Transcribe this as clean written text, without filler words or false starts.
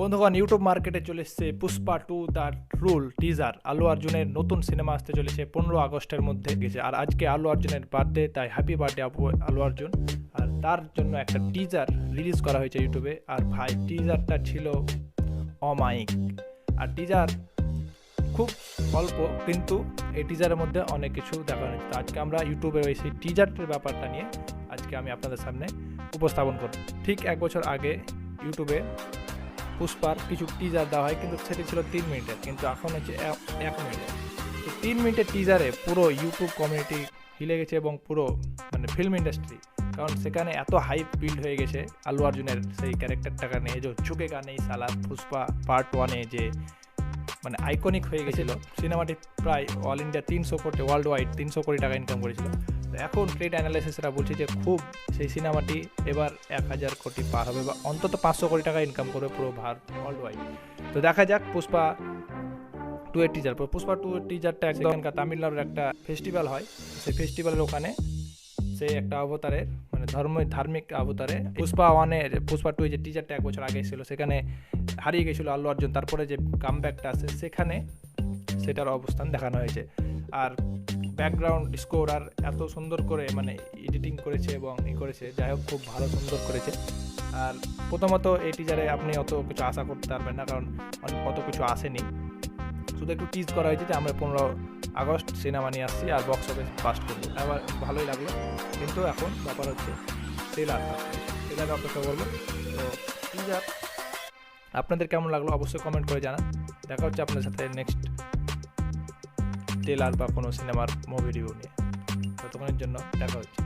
বন্ধুগণ, ইউটিউব মার্কেটে চলে এসছে Pushpa 2 the rule teaser. Allu অর্জুনের নতুন সিনেমা আসতে চলেছে 15 আগস্টের মধ্যে গেছে। আর আজকে আল্লু অর্জুনের বার্থডে, তাই হ্যাপি বার্থডে আল্লু অর্জুন। আর তার জন্য একটা টিজার রিলিজ করা হয়েছে ইউটিউবে। আর ভাই, টিজারটা ছিল অমায়িক। আর টিজার খুব অল্প, কিন্তু এই টিজারের মধ্যে অনেক কিছু দেখানো হয়েছে। আজকে আমরা ইউটিউবে সেই টিজারটির ব্যাপারটা নিয়ে আজকে আমি আপনাদের সামনে উপস্থাপন করব। ঠিক 1 বছর আগে ইউটিউবে পুষ্পার কিছু টিজার দেওয়া হয়, কিন্তু সেটি ছিল 3 মিনিটের, কিন্তু এখন হচ্ছে 1 মিনিটের। তো 3 মিনিটের টিজারে পুরো ইউটিউব কমিউনিটি হিলে গেছে এবং পুরো ফিল্ম ইন্ডাস্ট্রি, কারণ সেখানে এত হাইপ বিল্ড হয়ে গেছে আল্লু অর্জুনের সেই ক্যারেক্টারটাকে নিয়ে, যে ঝুঁকেগা নেই সালা। পুষ্পা পার্ট 1-এ যে আইকনিক হয়ে গেছিলো সিনেমাটি, প্রায় অল ইন্ডিয়া 300 কোটি, ওয়ার্ল্ড ওয়াইড 300 কোটি টাকা ইনকাম করেছিল। তো এখন ট্রেড অ্যানালাইসিসরা বলছে যে খুব সেই সিনেমাটি এবার 1000 কোটি পার হবে, বা অন্তত 500 কোটি টাকা ইনকাম করবে পুরো ওয়ার্ল্ড ওয়াইড। তো দেখা যাক পুষ্পা 2 এর টিজার। পুষ্পা 2 এর টিজারটা এখানকার তামিলনাড়ুর একটা ফেস্টিভ্যাল হয়, সেই ফেস্টিভ্যালের ওখানে সে একটা অবতারের ধার্মিক অবতারে পুষ্পা 2 যে টিজারটা 1 বছর আগে ছিল, সেখানে হারিয়ে গেছিলো আল্লু অর্জুন। তারপরে যে কামব্যাকটা আছে সেখানে সেটার অবস্থান দেখানো হয়েছে। আর ব্যাকগ্রাউন্ড স্কোর আর এত সুন্দর করে এডিটিং করেছে এবং করেছে, যাই হোক খুব ভালো সুন্দর করেছে। আর প্রথমত এই টিজারে আপনি অত কিছু আশা করতে পারবেন না, কারণ অত কিছু আসেনি। শুধু একটু টিজ করা হয়েছে যে আমরা 15 আগস্ট সিনেমা নিয়ে আসছি আর বক্স অফিস ফাস্ট করবো। আবার ভালোই লাগলো, কিন্তু এখন ব্যাপার হচ্ছে ট্রেলার অপেক্ষা করবো। তো টিজার আপনাদের কেমন লাগলো অবশ্যই কমেন্ট করে জানান। দেখা হচ্ছে আপনার সাথে নেক্সট ট্রেলার বা কোনো সিনেমার মুভি রিভিউ নিয়ে। ততক্ষণের জন্য দেখা হচ্ছে।